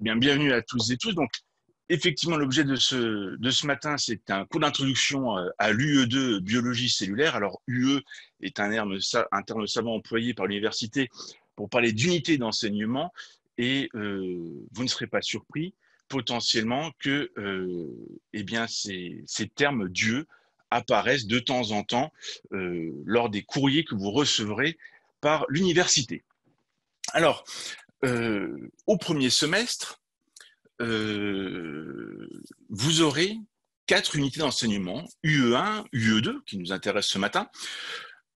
Bien, bienvenue à tous et tous. Donc, effectivement, l'objet de ce matin, c'est un cours d'introduction à l'UE2 biologie cellulaire. Alors, UE est un terme savant employé par l'université pour parler d'unité d'enseignement et vous ne serez pas surpris potentiellement que eh bien, ces termes d'UE apparaissent de temps en temps lors des courriers que vous recevrez par l'université. Alors, au premier semestre, vous aurez 4 unités d'enseignement, UE1, UE2, qui nous intéresse ce matin,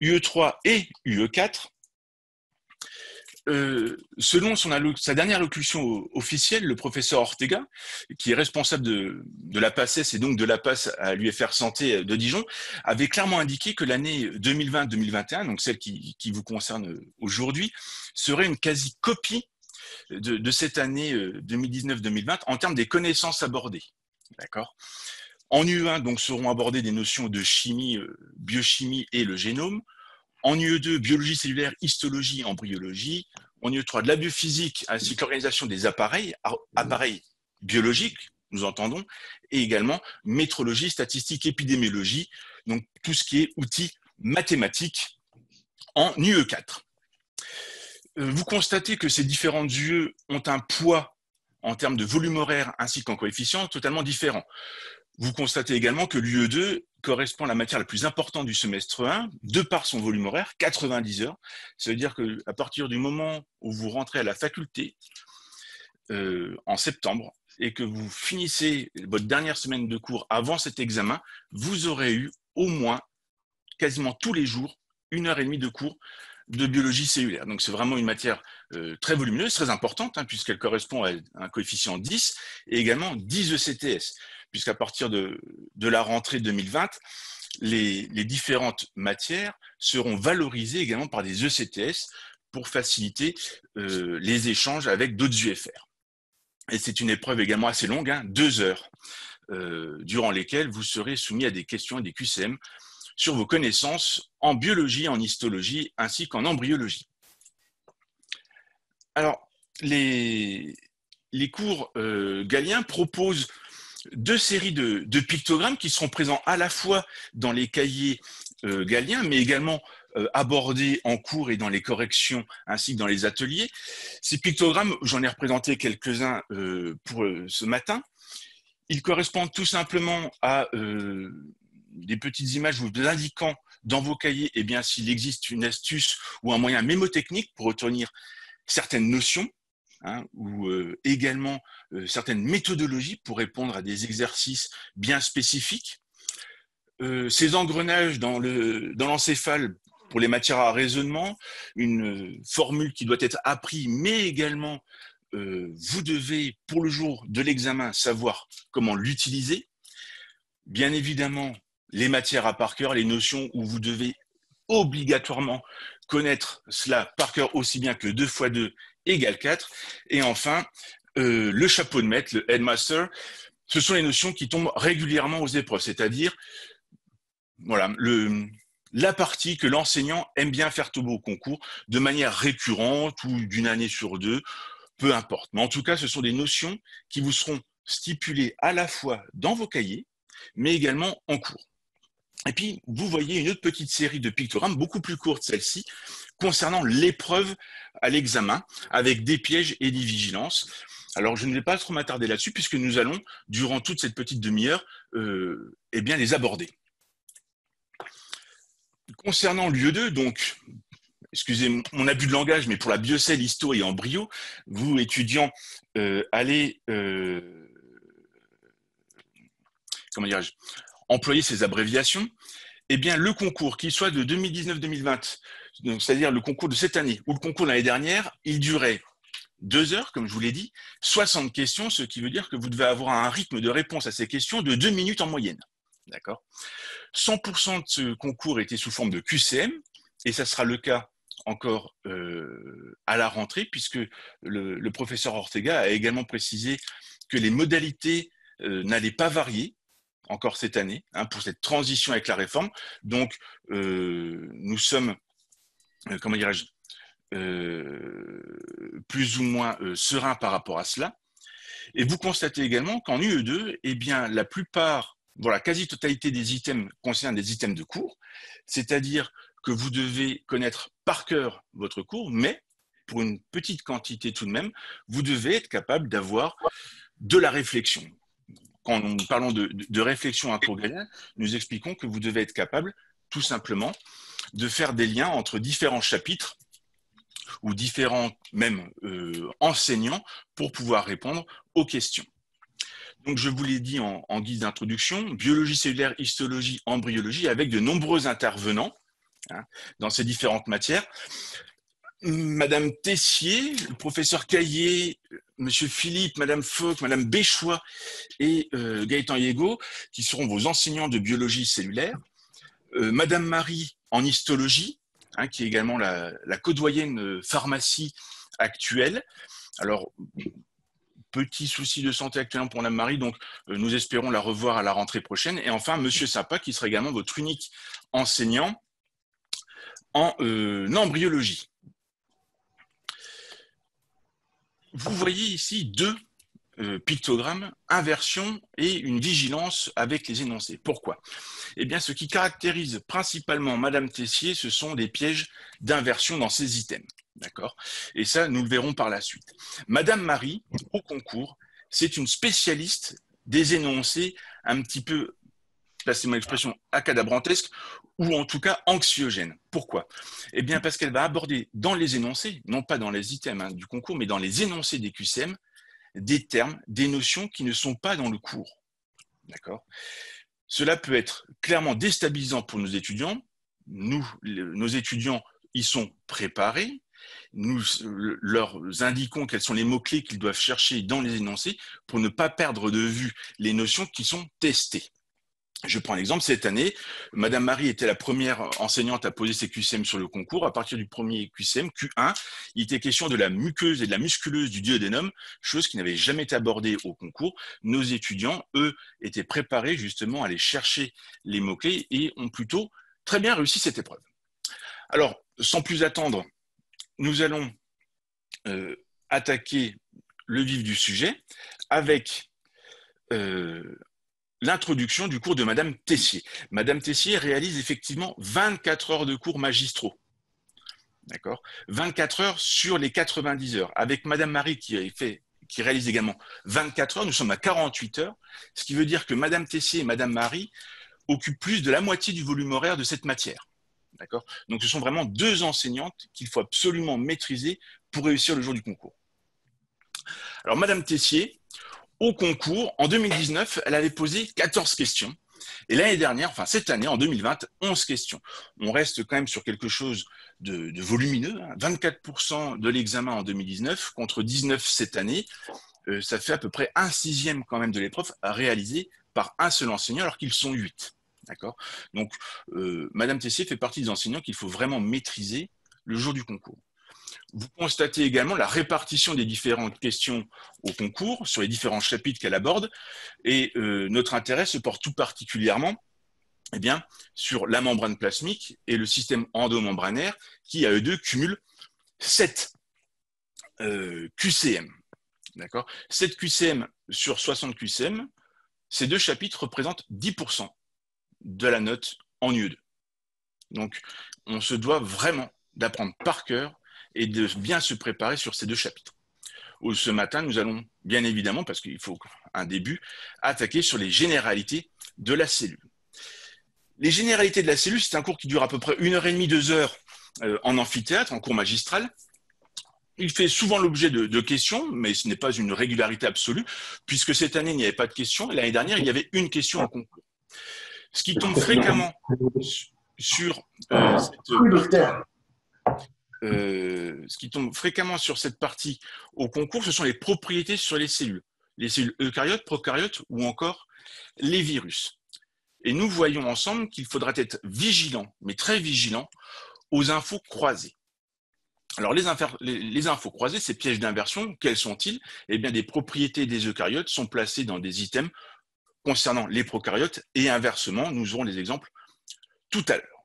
UE3 et UE4. Selon sa dernière allocution officielle, le professeur Ortega, qui est responsable de la PACES et donc de la PASS à l'UFR Santé de Dijon, avait clairement indiqué que l'année 2020-2021, donc celle qui vous concerne aujourd'hui, serait une quasi-copie de cette année 2019-2020 en termes des connaissances abordées. D'accord. En UE1, donc, seront abordées des notions de chimie, biochimie et le génome. En UE2, biologie cellulaire, histologie, embryologie. En UE3, de la biophysique ainsi que l'organisation des appareils biologiques, nous entendons, et également métrologie, statistique, épidémiologie, donc tout ce qui est outils mathématiques en UE4. Vous constatez que ces différentes UE ont un poids en termes de volume horaire ainsi qu'en coefficient totalement différents. Vous constatez également que l'UE2 correspond à la matière la plus importante du semestre 1, de par son volume horaire, 90 heures. Ça veut dire qu'à partir du moment où vous rentrez à la faculté en septembre et que vous finissez votre dernière semaine de cours avant cet examen, vous aurez eu au moins, quasiment tous les jours, 1h30 de cours de biologie cellulaire. Donc c'est vraiment une matière très volumineuse, très importante, puisqu'elle correspond à un coefficient 10 et également 10 ECTS, puisqu'à partir de la rentrée 2020, les différentes matières seront valorisées également par des ECTS pour faciliter les échanges avec d'autres UFR. Et c'est une épreuve également assez longue, 2 heures, durant lesquelles vous serez soumis à des questions et des QCM sur vos connaissances en biologie, en histologie, ainsi qu'en embryologie. Alors, les cours galiens proposent 2 séries de pictogrammes qui seront présents à la fois dans les cahiers galiens, mais également abordés en cours et dans les corrections, ainsi que dans les ateliers. Ces pictogrammes, j'en ai représenté quelques-uns pour ce matin. Ils correspondent tout simplement à des petites images vous indiquant dans vos cahiers, eh bien, s'il existe une astuce ou un moyen mémotechnique pour retenir certaines notions, ou également certaines méthodologies pour répondre à des exercices bien spécifiques. Ces engrenages dans l'encéphale pour les matières à raisonnement, une formule qui doit être apprise, mais également vous devez, pour le jour de l'examen, savoir comment l'utiliser. Bien évidemment, les matières à par cœur, les notions où vous devez obligatoirement connaître cela par cœur aussi bien que 2 × 2 égale 4. Et enfin, le chapeau de maître, le headmaster, ce sont les notions qui tombent régulièrement aux épreuves, c'est-à-dire voilà, la partie que l'enseignant aime bien faire tomber au concours de manière récurrente ou d'une année sur 2, peu importe. Mais en tout cas, ce sont des notions qui vous seront stipulées à la fois dans vos cahiers, mais également en cours. Et puis, vous voyez une autre petite série de pictogrammes, beaucoup plus courte celle-ci, concernant l'épreuve à l'examen, avec des pièges et des vigilances. Alors, je ne vais pas trop m'attarder là-dessus, puisque nous allons, durant toute cette petite demi-heure, eh bien, les aborder. Concernant l'UE2, donc, excusez mon abus de langage, mais pour la biocelle, histo et embryo, vous, étudiants, allez, comment dirais-je, employer ces abréviations. Eh bien, le concours, qu'il soit de 2019-2020, c'est-à-dire le concours de cette année ou le concours de l'année dernière, il durait 2 heures, comme je vous l'ai dit, 60 questions, ce qui veut dire que vous devez avoir un rythme de réponse à ces questions de 2 minutes en moyenne. D'accord. 100% de ce concours était sous forme de QCM, et ça sera le cas encore à la rentrée, puisque le professeur Ortega a également précisé que les modalités n'allaient pas varier encore cette année, pour cette transition avec la réforme. Donc, nous sommes, comment dirais-je, plus ou moins sereins par rapport à cela. Et vous constatez également qu'en UE2, eh bien, la plupart, voilà, quasi-totalité des items concernent des items de cours, c'est-à-dire que vous devez connaître par cœur votre cours, mais pour une petite quantité tout de même, vous devez être capable d'avoir de la réflexion. Quand nous parlons de réflexion introgradienne, nous expliquons que vous devez être capable, tout simplement, de faire des liens entre différents chapitres ou différents même enseignants pour pouvoir répondre aux questions. Donc, je vous l'ai dit en guise d'introduction, biologie cellulaire, histologie, embryologie, avec de nombreux intervenants dans ces différentes matières. Madame Tessier, le professeur Caillé, Monsieur Philippe, Madame Fauque, Madame Béchois et Gaëtan Yego, qui seront vos enseignants de biologie cellulaire. Madame Marie en histologie, qui est également la co-doyenne pharmacie actuelle. Alors, petit souci de santé actuellement pour Madame Marie, donc nous espérons la revoir à la rentrée prochaine. Et enfin, Monsieur Sapa, qui sera également votre unique enseignant en embryologie. Vous voyez ici deux pictogrammes, inversion et une vigilance avec les énoncés. Pourquoi? Eh bien, ce qui caractérise principalement Madame Tessier, ce sont des pièges d'inversion dans ces items. D'accord? Et ça, nous le verrons par la suite. Madame Marie, au concours, c'est une spécialiste des énoncés un petit peu, passez-moi l'expression, acadabrantesque, ou en tout cas anxiogènes. Pourquoi? Eh bien, parce qu'elle va aborder dans les énoncés, non pas dans les items du concours, mais dans les énoncés des QCM, des termes, des notions qui ne sont pas dans le cours. D'accord? Cela peut être clairement déstabilisant pour nos étudiants. Nos étudiants y sont préparés. Nous leur indiquons quels sont les mots-clés qu'ils doivent chercher dans les énoncés pour ne pas perdre de vue les notions qui sont testées. Je prends l'exemple, cette année, Madame Marie était la première enseignante à poser ses QCM sur le concours. À partir du premier QCM, Q1, il était question de la muqueuse et de la musculeuse du duodénum, chose qui n'avait jamais été abordée au concours. Nos étudiants, eux, étaient préparés justement à aller chercher les mots-clés et ont plutôt très bien réussi cette épreuve. Alors, sans plus attendre, nous allons attaquer le vif du sujet avec l'introduction du cours de Madame Tessier. Madame Tessier réalise effectivement 24 heures de cours magistraux. D'accord? 24 heures sur les 90 heures. Avec Madame Marie qui réalise également 24 heures, nous sommes à 48 heures, ce qui veut dire que Madame Tessier et Madame Marie occupent plus de la moitié du volume horaire de cette matière. D'accord? Donc ce sont vraiment deux enseignantes qu'il faut absolument maîtriser pour réussir le jour du concours. Alors Madame Tessier, au concours, en 2019, elle avait posé 14 questions. Et l'année dernière, enfin cette année, en 2020, 11 questions. On reste quand même sur quelque chose de volumineux. 24% de l'examen en 2019 contre 19 cette année. Ça fait à peu près 1/6 quand même de l'épreuve à réaliser par un seul enseignant alors qu'ils sont 8. D'accord? Donc, Madame Tessier fait partie des enseignants qu'il faut vraiment maîtriser le jour du concours. Vous constatez également la répartition des différentes questions au concours sur les différents chapitres qu'elle aborde et notre intérêt se porte tout particulièrement sur la membrane plasmique et le système endomembranaire qui, à eux deux, cumulent 7 QCM. D'accord? 7 QCM sur 60 QCM, ces deux chapitres représentent 10% de la note en UE2. Donc, on se doit vraiment d'apprendre par cœur et de bien se préparer sur ces deux chapitres. Ce matin, nous allons bien évidemment, parce qu'il faut un début, attaquer sur les généralités de la cellule. Les généralités de la cellule, c'est un cours qui dure à peu près 1h30, 2 heures en amphithéâtre, en cours magistral. Il fait souvent l'objet de questions, mais ce n'est pas une régularité absolue, puisque cette année, il n'y avait pas de questions, et l'année dernière, il y avait une question au concours. Ce qui tombe fréquemment sur cette partie au concours, ce sont les propriétés sur les cellules eucaryotes, prokaryotes ou encore les virus. Et nous voyons ensemble qu'il faudra être vigilant, mais très vigilant, aux infos croisées. Alors les infos croisées, ces pièges d'inversion, quels sont-ils? Eh bien, des propriétés des eucaryotes sont placées dans des items concernant les prokaryotes et inversement, nous aurons les exemples tout à l'heure.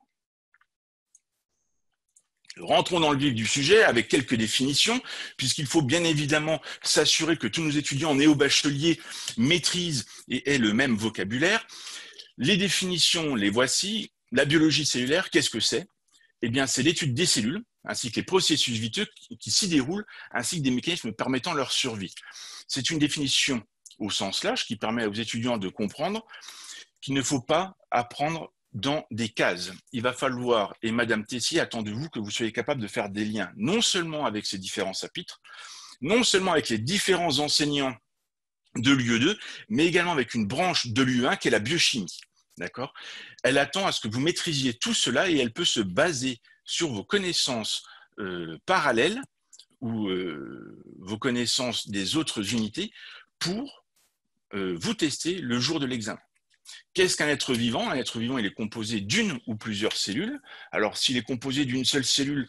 Rentrons dans le vif du sujet avec quelques définitions, puisqu'il faut bien évidemment s'assurer que tous nos étudiants néo-bacheliers maîtrisent et aient le même vocabulaire. Les définitions, les voici. La biologie cellulaire, qu'est-ce que c'est? Eh bien, c'est l'étude des cellules, ainsi que les processus vitaux qui s'y déroulent, ainsi que des mécanismes permettant leur survie. C'est une définition au sens large qui permet aux étudiants de comprendre qu'il ne faut pas apprendre dans des cases. Il va falloir, et Madame Tessier, attendez-vous que vous soyez capable de faire des liens, non seulement avec ces différents chapitres, non seulement avec les différents enseignants de l'UE2, mais également avec une branche de l'UE1 qui est la biochimie. D'accord? Elle attend à ce que vous maîtrisiez tout cela et elle peut se baser sur vos connaissances parallèles ou vos connaissances des autres unités pour vous tester le jour de l'examen. Qu'est-ce qu'un être vivant? Un être vivant, il est composé d'une ou plusieurs cellules. Alors, s'il est composé d'une seule cellule,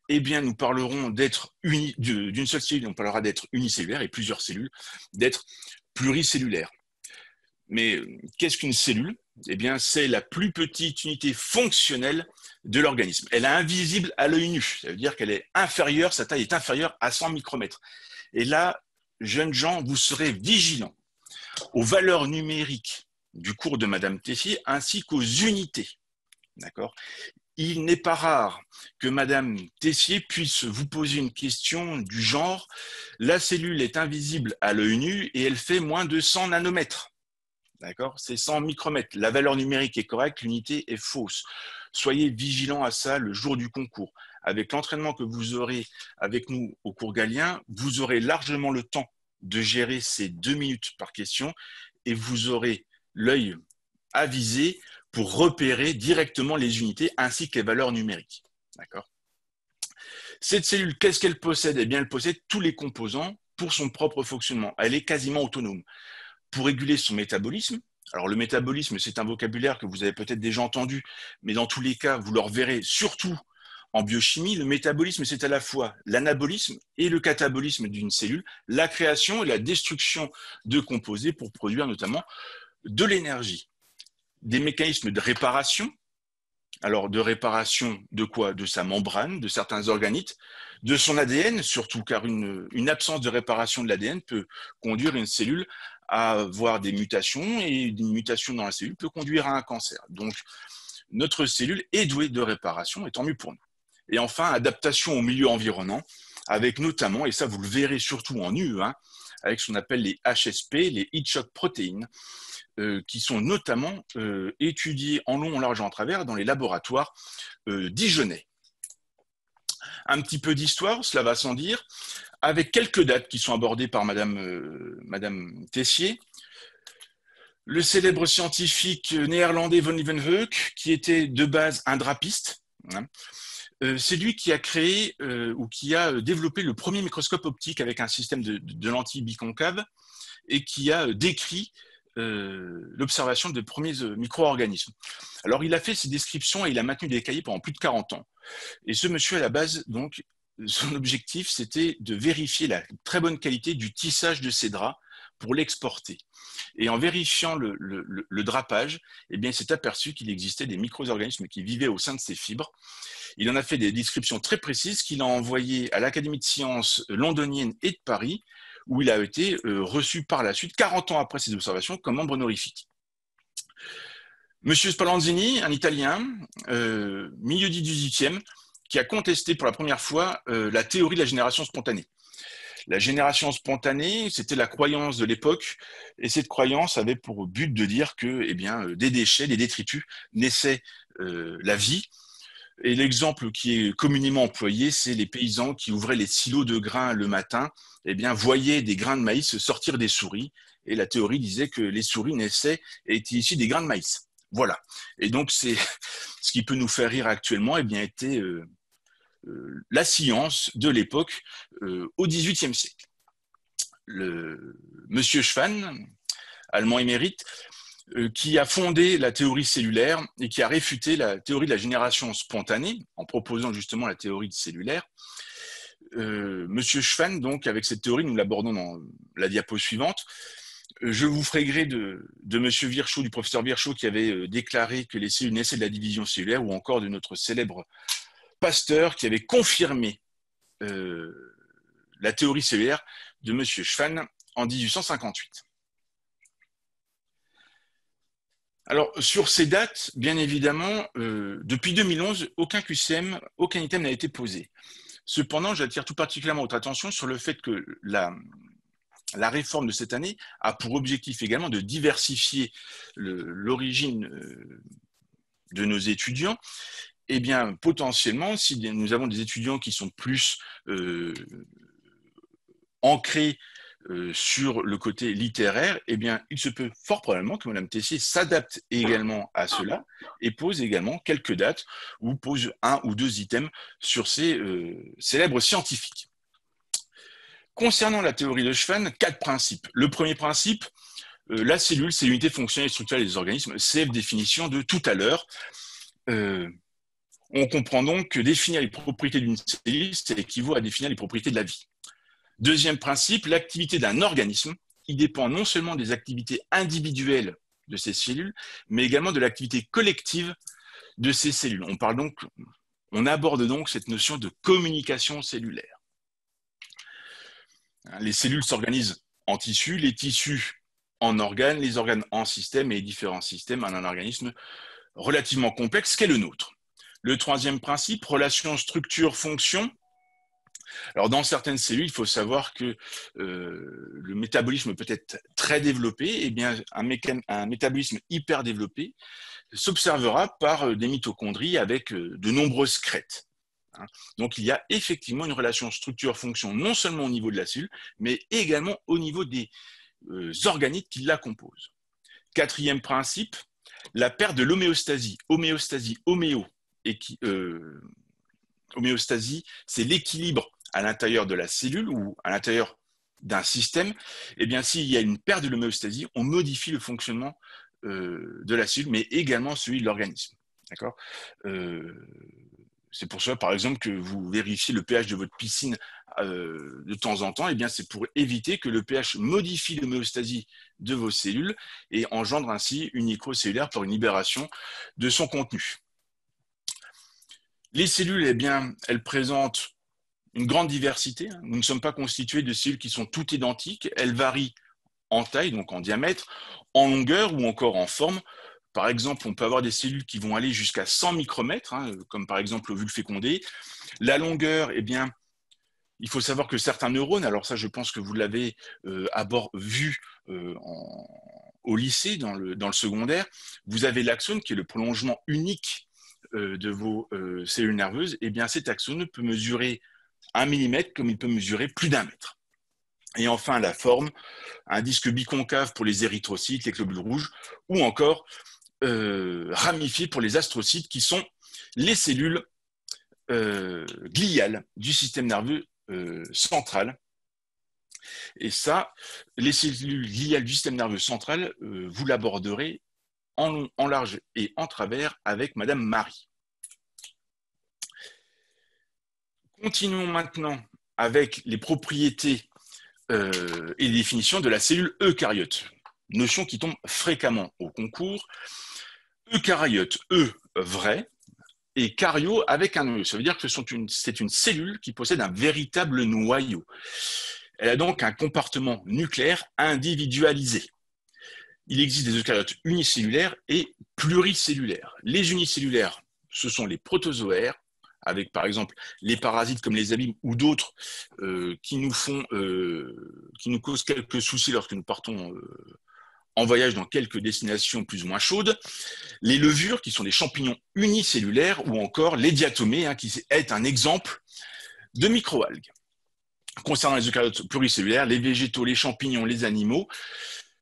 eh bien, nous parlerons d'une seule cellule, on parlera d'être unicellulaire, et plusieurs cellules, d'être pluricellulaire. Mais qu'est-ce qu'une cellule? Eh bien, c'est la plus petite unité fonctionnelle de l'organisme. Elle est invisible à l'œil nu. Ça veut dire qu'elle est inférieure, sa taille est inférieure à 100 micromètres. Et là, jeunes gens, vous serez vigilants aux valeurs numériques du cours de Madame Tessier ainsi qu'aux unités. D'accord? Il n'est pas rare que Madame Tessier puisse vous poser une question du genre « La cellule est invisible à l'œil nu et elle fait moins de 100 nanomètres. » D'accord? C'est 100 micromètres. La valeur numérique est correcte, l'unité est fausse. Soyez vigilants à ça le jour du concours. Avec l'entraînement que vous aurez avec nous au cours Galien, vous aurez largement le temps de gérer ces 2 minutes par question et vous aurez l'œil avisé pour repérer directement les unités ainsi que les valeurs numériques. D'accord? Cette cellule, qu'est-ce qu'elle possède? Eh bien, elle possède tous les composants pour son propre fonctionnement. Elle est quasiment autonome. Pour réguler son métabolisme, alors le métabolisme, c'est un vocabulaire que vous avez peut-être déjà entendu, mais dans tous les cas, vous le reverrez surtout en biochimie. Le métabolisme, c'est à la fois l'anabolisme et le catabolisme d'une cellule, la création et la destruction de composés pour produire notamment de l'énergie. Des mécanismes de réparation, alors de réparation de quoi? De sa membrane, de certains organites, de son ADN surtout, car une absence de réparation de l'ADN peut conduire une cellule à avoir des mutations, et une mutation dans la cellule peut conduire à un cancer. Donc, notre cellule est douée de réparation, et tant mieux pour nous. Et enfin, adaptation au milieu environnant, avec notamment, et ça vous le verrez surtout en UE1, avec ce qu'on appelle les HSP, les Heat Shock Proteins, qui sont notamment étudiés en long, en large et en travers dans les laboratoires dijonnais. Un petit peu d'histoire, cela va sans dire, avec quelques dates qui sont abordées par Madame Tessier. Le célèbre scientifique néerlandais von Leeuwenhoek, qui était de base un drapiste, hein, c'est lui qui a créé ou qui a développé le premier microscope optique avec un système de lentilles biconcaves et qui a décrit l'observation des premiers micro-organismes. Alors, il a fait ses descriptions et il a maintenu des cahiers pendant plus de 40 ans. Et ce monsieur, à la base, donc, son objectif, c'était de vérifier la très bonne qualité du tissage de ces draps pour l'exporter. Et en vérifiant le drapage, eh bien, il s'est aperçu qu'il existait des micro-organismes qui vivaient au sein de ces fibres. Il en a fait des descriptions très précises qu'il a envoyées à l'Académie de sciences londonienne et de Paris, où il a été reçu par la suite, 40 ans après ses observations, comme membre honorifique. Monsieur Spallanzini, un Italien, milieu du XVIIIe, qui a contesté pour la première fois la théorie de la génération spontanée. La génération spontanée, c'était la croyance de l'époque, et cette croyance avait pour but de dire que eh bien, des déchets, des détritus, naissaient la vie. Et l'exemple qui est communément employé, c'est les paysans qui ouvraient les silos de grains le matin, eh bien, voyaient des grains de maïs sortir des souris. Et la théorie disait que les souris naissaient et étaient issues des grains de maïs. Voilà. Et donc, c'est ce qui peut nous faire rire actuellement, eh bien, était la science de l'époque au XVIIIe siècle. Monsieur Schwann, allemand émérite, qui a fondé la théorie cellulaire et qui a réfuté la théorie de la génération spontanée en proposant justement la théorie cellulaire. Monsieur Schwann, donc, avec cette théorie, nous l'abordons dans la diapo suivante. Je vous ferai gré de Monsieur Virchow, du professeur Virchow, qui avait déclaré que les cellules naissaient de la division cellulaire, ou encore de notre célèbre Pasteur qui avait confirmé la théorie cellulaire de M. Schwann en 1858. Alors, sur ces dates, bien évidemment, depuis 2011, aucun QCM, aucun item n'a été posé. Cependant, j'attire tout particulièrement votre attention sur le fait que la réforme de cette année a pour objectif également de diversifier l'origine de nos étudiants. Eh bien, potentiellement, si nous avons des étudiants qui sont plus ancrés sur le côté littéraire, eh bien, il se peut fort probablement que Mme Tessier s'adapte également à cela et pose également quelques dates ou pose 1 ou 2 items sur ces célèbres scientifiques. Concernant la théorie de Schwann, 4 principes. Le premier principe, la cellule, c'est l'unité fonctionnelle et structurelle des organismes, CF définition de tout à l'heure. On comprend donc que définir les propriétés d'une cellule, ça équivaut à définir les propriétés de la vie. Deuxième principe, l'activité d'un organisme, il dépend non seulement des activités individuelles de ces cellules, mais également de l'activité collective de ces cellules. On aborde donc cette notion de communication cellulaire. Les cellules s'organisent en tissus, les tissus en organes, les organes en systèmes et les différents systèmes en un organisme relativement complexe qu'est le nôtre. Le troisième principe, relation structure-fonction. Alors, dans certaines cellules, il faut savoir que le métabolisme peut être très développé, et bien un métabolisme hyper développé s'observera par des mitochondries avec de nombreuses crêtes. Donc, il y a effectivement une relation structure-fonction non seulement au niveau de la cellule, mais également au niveau des organites qui la composent. Quatrième principe, la perte de l'homéostasie. Homéostasie, c'est l'équilibre à l'intérieur de la cellule ou à l'intérieur d'un système. Eh bien, s'il y a une perte de l'homéostasie, on modifie le fonctionnement de la cellule, mais également celui de l'organisme. D'accord ? C'est pour ça, par exemple, que vous vérifiez le pH de votre piscine de temps en temps. Eh bien, c'est pour éviter que le pH modifie l'homéostasie de vos cellules et engendre ainsi une microcellulaire pour une libération de son contenu. Les cellules, eh bien, elles présentent une grande diversité. Nous ne sommes pas constitués de cellules qui sont toutes identiques. Elles varient en taille, donc en diamètre, en longueur ou encore en forme. Par exemple, on peut avoir des cellules qui vont aller jusqu'à 100 micromètres, comme par exemple l'ovule fécondé. La longueur, eh bien, il faut savoir que certains neurones, alors ça, je pense que vous l'avez vu au lycée, dans le secondaire, vous avez l'axone qui est le prolongement unique de vos cellules nerveuses. Eh bien, cet axone peut mesurer 1 millimètre comme il peut mesurer plus d'1 mètre. Et enfin, la forme, un disque biconcave pour les érythrocytes, les globules rouges, ou encore ramifié pour les astrocytes, qui sont les cellules gliales du système nerveux central. Et ça, les cellules gliales du système nerveux central, vous l'aborderez en long, en large et en travers avec Madame Marie. Continuons maintenant avec les propriétés et les définitions de la cellule eucaryote, notion qui tombe fréquemment au concours. Eucaryote, vrai, et caryo avec un E. Ça veut dire que c'est une cellule qui possède un véritable noyau. Elle a donc un compartiment nucléaire individualisé. Il existe des eucaryotes unicellulaires et pluricellulaires. Les unicellulaires, ce sont les protozoaires, avec par exemple les parasites comme les abîmes ou d'autres qui nous causent quelques soucis lorsque nous partons en voyage dans quelques destinations plus ou moins chaudes, les levures qui sont des champignons unicellulaires ou encore les diatomées qui est un exemple de microalgues. Concernant les eucaryotes pluricellulaires, les végétaux, les champignons, les animaux,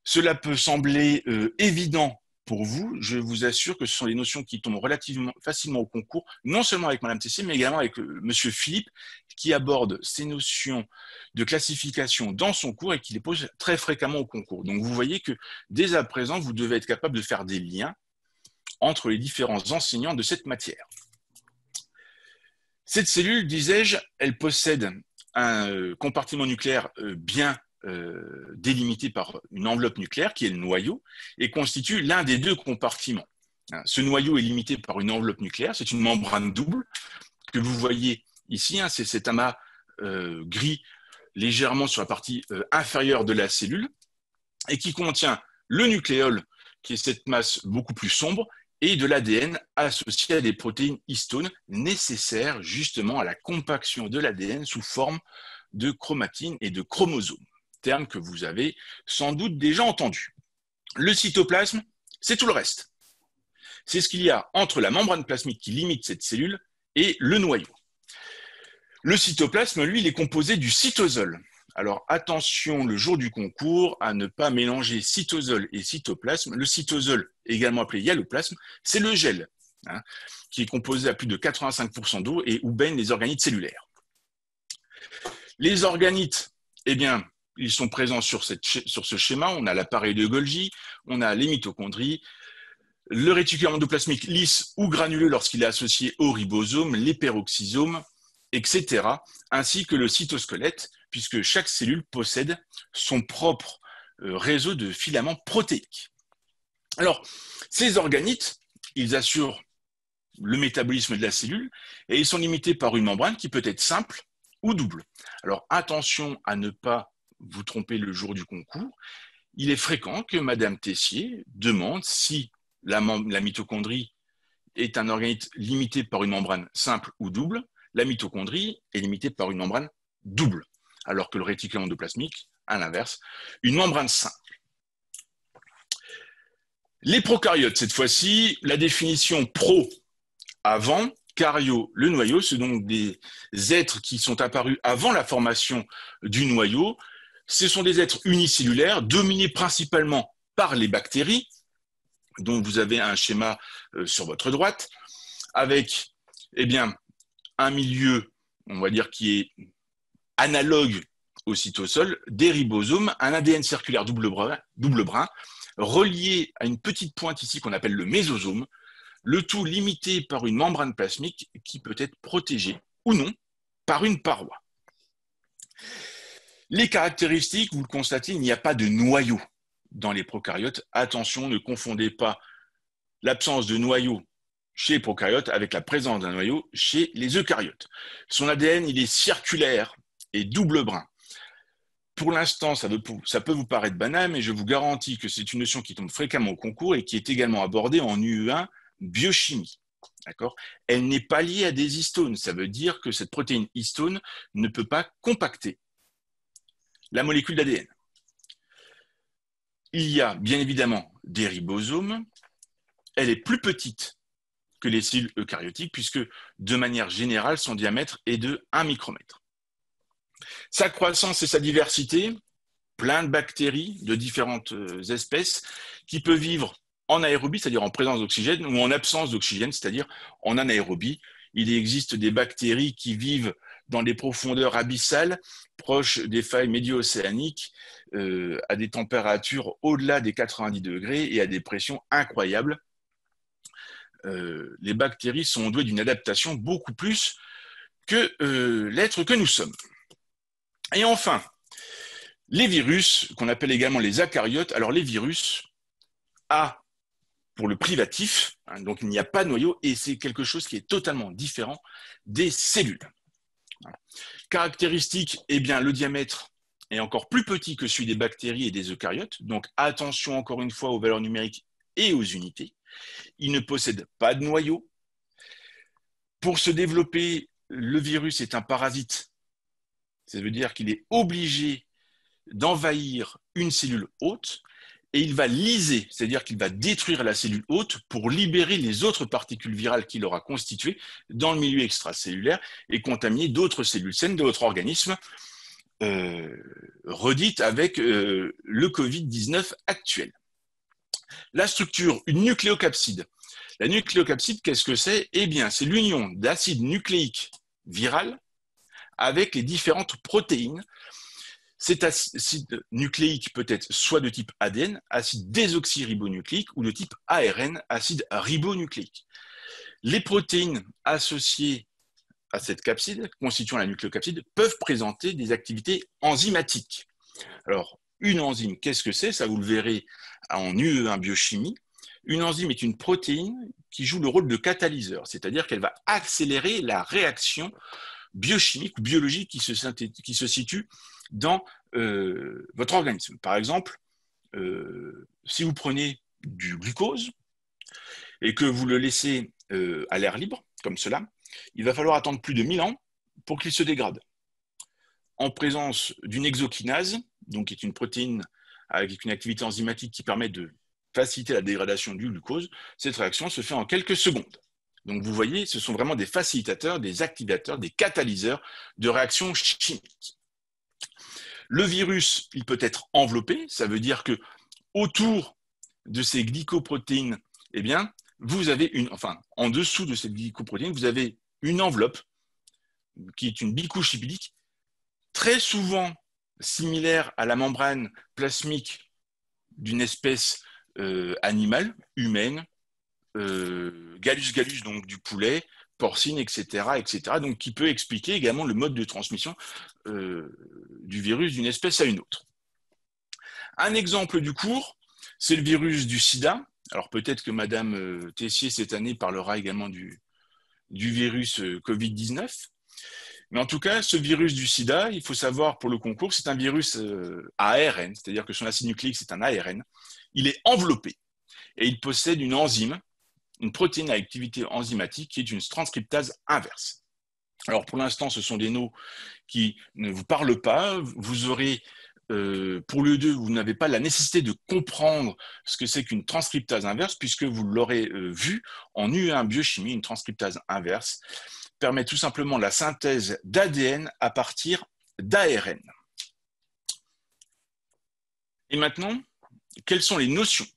cela peut sembler évident pour vous. Je vous assure que ce sont des notions qui tombent relativement facilement au concours, non seulement avec Mme Tessier, mais également avec Monsieur Philippe, qui aborde ces notions de classification dans son cours et qui les pose très fréquemment au concours. Donc vous voyez que dès à présent, vous devez être capable de faire des liens entre les différents enseignants de cette matière. Cette cellule, disais-je, elle possède un compartiment nucléaire bien délimité par une enveloppe nucléaire qui est le noyau et constitue l'un des deux compartiments. Ce noyau est limité par une enveloppe nucléaire, c'est une membrane double que vous voyez ici, hein, c'est cet amas gris légèrement sur la partie inférieure de la cellule et qui contient le nucléole, qui est cette masse beaucoup plus sombre, et de l'ADN associé à des protéines histones nécessaires justement à la compaction de l'ADN sous forme de chromatine et de chromosomes, terme que vous avez sans doute déjà entendu. Le cytoplasme, c'est tout le reste. C'est ce qu'il y a entre la membrane plasmique qui limite cette cellule et le noyau. Le cytoplasme, lui, il est composé du cytosol. Alors attention le jour du concours à ne pas mélanger cytosol et cytoplasme. Le cytosol, également appelé hyaloplasme, c'est le gel, hein, qui est composé à plus de 85% d'eau et où baignent les organites cellulaires. Les organites, eh bien, ils sont présents sur ce schéma. On a l'appareil de Golgi, on a les mitochondries, le réticulum endoplasmique lisse ou granuleux lorsqu'il est associé au ribosome, les peroxysomes, etc., ainsi que le cytosquelette, puisque chaque cellule possède son propre réseau de filaments protéiques. Alors, ces organites, ils assurent le métabolisme de la cellule et ils sont limités par une membrane qui peut être simple ou double. Alors, attention à ne pas vous tromper le jour du concours. Il est fréquent que Madame Tessier demande si la mitochondrie est un organite limité par une membrane simple ou double. La mitochondrie est limitée par une membrane double, alors que le réticulum endoplasmique, à l'inverse, une membrane simple. Les prokaryotes, cette fois-ci, la définition pro avant, caryo, le noyau, c'est donc des êtres qui sont apparus avant la formation du noyau. Ce sont des êtres unicellulaires, dominés principalement par les bactéries, dont vous avez un schéma sur votre droite, avec, eh bien, un milieu, on va dire, qui est analogue au cytosol, des ribosomes, un ADN circulaire double brin, relié à une petite pointe ici qu'on appelle le mésosome, le tout limité par une membrane plasmique qui peut être protégée ou non par une paroi. Les caractéristiques, vous le constatez, il n'y a pas de noyau dans les prokaryotes. Attention, ne confondez pas l'absence de noyau chez les prokaryotes avec la présence d'un noyau chez les eucaryotes. Son ADN, il est circulaire et double brin. Pour l'instant, ça peut vous paraître banal, mais je vous garantis que c'est une notion qui tombe fréquemment au concours et qui est également abordée en UE1 biochimie. D'accord ? Elle n'est pas liée à des histones. Ça veut dire que cette protéine histone ne peut pas compacter la molécule d'ADN. Il y a bien évidemment des ribosomes. Elle est plus petite que les cellules eucaryotiques, puisque de manière générale, son diamètre est de 1 micromètre. Sa croissance et sa diversité, plein de bactéries de différentes espèces qui peuvent vivre en aérobie, c'est-à-dire en présence d'oxygène, ou en absence d'oxygène, c'est-à-dire en anaérobie. Il existe des bactéries qui vivent dans des profondeurs abyssales, proches des failles médio-océaniques, à des températures au-delà des 90 degrés et à des pressions incroyables. Les bactéries sont douées d'une adaptation beaucoup plus que l'être que nous sommes. Et enfin, les virus, qu'on appelle également les eucaryotes. Alors les virus, A pour le privatif, hein, donc il n'y a pas de noyau, et c'est quelque chose qui est totalement différent des cellules. Voilà. Caractéristique, eh bien, le diamètre est encore plus petit que celui des bactéries et des eucaryotes, donc attention encore une fois aux valeurs numériques et aux unités. Il ne possède pas de noyau. Pour se développer, le virus est un parasite. Ça veut dire qu'il est obligé d'envahir une cellule hôte et il va lyser, c'est-à-dire qu'il va détruire la cellule hôte pour libérer les autres particules virales qu'il aura constituées dans le milieu extracellulaire et contaminer d'autres cellules saines, d'autres organismes, redites avec le Covid-19 actuel. La structure, une nucléocapside. La nucléocapside, qu'est-ce que c'est ? Eh bien, c'est l'union d'acides nucléiques virales avec les différentes protéines. Cet acide nucléique peut être soit de type ADN, acide désoxyribonucléique, ou de type ARN, acide ribonucléique. Les protéines associées à cette capside, constituant la nucléocapside, peuvent présenter des activités enzymatiques. Alors, une enzyme, qu'est-ce que c'est ? Ça, vous le verrez en UE1 biochimie. Une enzyme est une protéine qui joue le rôle de catalyseur, c'est-à-dire qu'elle va accélérer la réaction biochimique ou biologique qui se situe dans votre organisme. Par exemple, si vous prenez du glucose et que vous le laissez à l'air libre, comme cela, il va falloir attendre plus de 1000 ans pour qu'il se dégrade. En présence d'une hexokinase, donc qui est une protéine avec une activité enzymatique qui permet de faciliter la dégradation du glucose, cette réaction se fait en quelques secondes. Donc vous voyez, ce sont vraiment des facilitateurs, des activateurs, des catalyseurs de réactions chimiques. Le virus, il peut être enveloppé, ça veut dire que autour de ces glycoprotéines, eh bien, vous avez en dessous de ces glycoprotéines, vous avez une enveloppe qui est une bicouche lipidique, très souvent similaire à la membrane plasmique d'une espèce animale, humaine, Gallus, donc du poulet, porcine, etc., donc qui peut expliquer également le mode de transmission du virus d'une espèce à une autre. Un exemple du cours, c'est le virus du sida. Alors peut-être que Madame Tessier cette année parlera également du virus Covid-19. Mais en tout cas, ce virus du sida, il faut savoir pour le concours, c'est un virus ARN, c'est-à-dire que son acide nucléique, c'est un ARN. Il est enveloppé et il possède une enzyme, une protéine à activité enzymatique qui est une transcriptase inverse. Alors pour l'instant, ce sont des mots qui ne vous parlent pas. Vous aurez, pour le 2, vous n'avez pas la nécessité de comprendre ce que c'est qu'une transcriptase inverse, puisque vous l'aurez vu en U1 biochimie, une transcriptase inverse permet tout simplement la synthèse d'ADN à partir d'ARN. Et maintenant, quelles sont les notions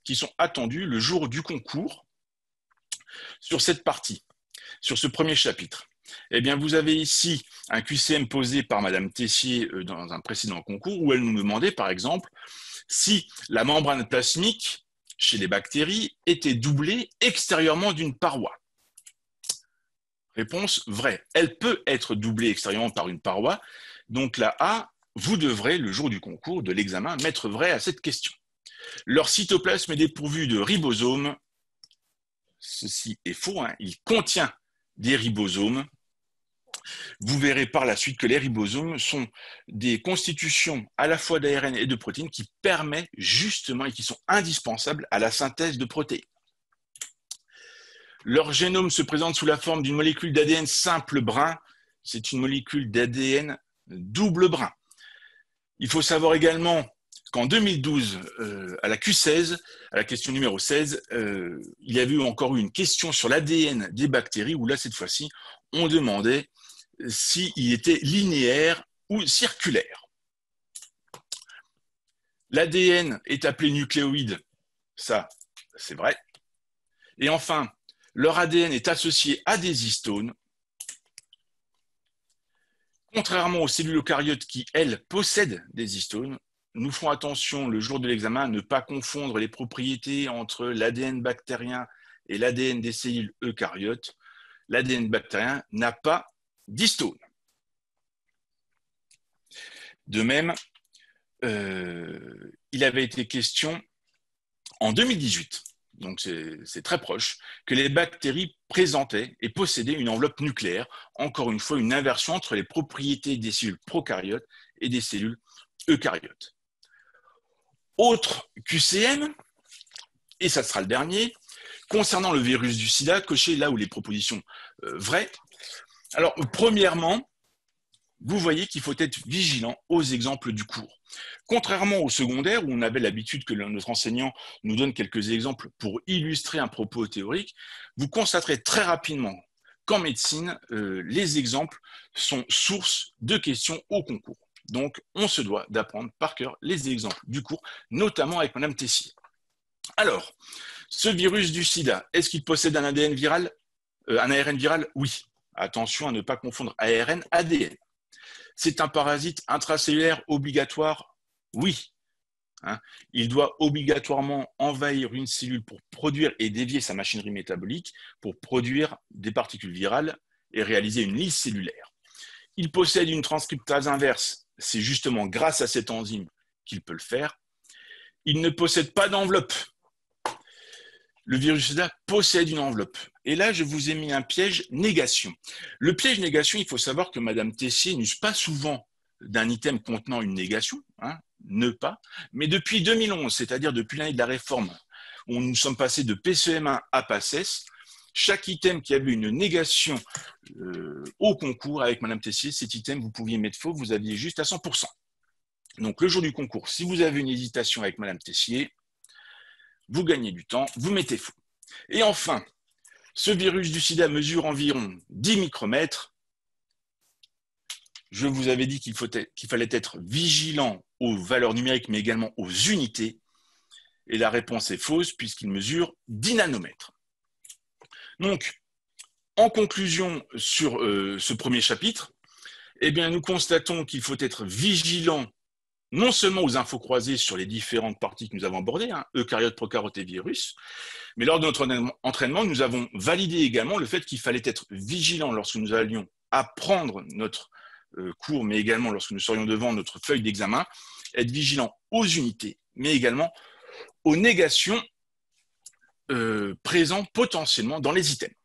qui sont attendues le jour du concours sur cette partie, sur ce premier chapitre? Eh bien, vous avez ici un QCM posé par Madame Tessier dans un précédent concours où elle nous demandait, par exemple, si la membrane plasmique chez les bactéries était doublée extérieurement d'une paroi. Réponse vraie. Elle peut être doublée extérieurement par une paroi. Donc là, A, vous devrez, le jour du concours, de l'examen, mettre vrai à cette question. Leur cytoplasme est dépourvu de ribosomes. Ceci est faux, hein. Il contient des ribosomes. Vous verrez par la suite que les ribosomes sont des constitutions à la fois d'ARN et de protéines qui permettent justement et qui sont indispensables à la synthèse de protéines. Leur génome se présente sous la forme d'une molécule d'ADN simple brun. C'est une molécule d'ADN double brun. Il faut savoir également qu'en 2012, à la Q16, à la question numéro 16, il y avait encore eu une question sur l'ADN des bactéries où là, cette fois-ci, on demandait s'il était linéaire ou circulaire. L'ADN est appelé nucléoïde, ça, c'est vrai. Et enfin, leur ADN est associé à des histones, contrairement aux cellules eucaryotes qui, elles, possèdent des histones. Nous ferons attention le jour de l'examen à ne pas confondre les propriétés entre l'ADN bactérien et l'ADN des cellules eucaryotes. L'ADN bactérien n'a pas d'histones. De même, il avait été question en 2018, donc c'est très proche, que les bactéries présentaient et possédaient une enveloppe nucléaire, encore une fois une inversion entre les propriétés des cellules prokaryotes et des cellules eucaryotes. Autre QCM, et ça sera le dernier, concernant le virus du sida, cochez là où les propositions vraies. Alors, premièrement, vous voyez qu'il faut être vigilant aux exemples du cours. Contrairement au secondaire, où on avait l'habitude que notre enseignant nous donne quelques exemples pour illustrer un propos théorique, vous constaterez très rapidement qu'en médecine, les exemples sont source de questions au concours. Donc, on se doit d'apprendre par cœur les exemples du cours, notamment avec Madame Tessier. Alors, ce virus du sida, est-ce qu'il possède un ADN viral, un ARN viral? Oui. Attention à ne pas confondre ARN, ADN. C'est un parasite intracellulaire obligatoire? Oui. Il doit obligatoirement envahir une cellule pour produire et dévier sa machinerie métabolique, pour produire des particules virales et réaliser une lyse cellulaire. Il possède une transcriptase inverse. C'est justement grâce à cette enzyme qu'il peut le faire. Il ne possède pas d'enveloppe. le virus du sida possède une enveloppe. Et là, je vous ai mis un piège négation. Le piège négation, il faut savoir que Madame Tessier n'use pas souvent d'un item contenant une négation, hein, ne pas, mais depuis 2011, c'est-à-dire depuis l'année de la réforme, où nous sommes passés de PCM1 à PACES, chaque item qui avait une négation au concours avec Madame Tessier, cet item, vous pouviez mettre faux, vous aviez juste à 100%. Donc, le jour du concours, si vous avez une hésitation avec Madame Tessier, vous gagnez du temps, vous mettez faux. Et enfin, ce virus du sida mesure environ 10 micromètres. Je vous avais dit qu'il fallait être vigilant aux valeurs numériques, mais également aux unités. Et la réponse est fausse, puisqu'il mesure 10 nanomètres. Donc, en conclusion sur ce premier chapitre, eh bien, nous constatons qu'il faut être vigilant non seulement aux infos croisées sur les différentes parties que nous avons abordées, hein, eucaryotes, procaryotes et virus, mais lors de notre entraînement, nous avons validé également le fait qu'il fallait être vigilant lorsque nous allions apprendre notre cours, mais également lorsque nous serions devant notre feuille d'examen, être vigilant aux unités, mais également aux négations présentes potentiellement dans les items.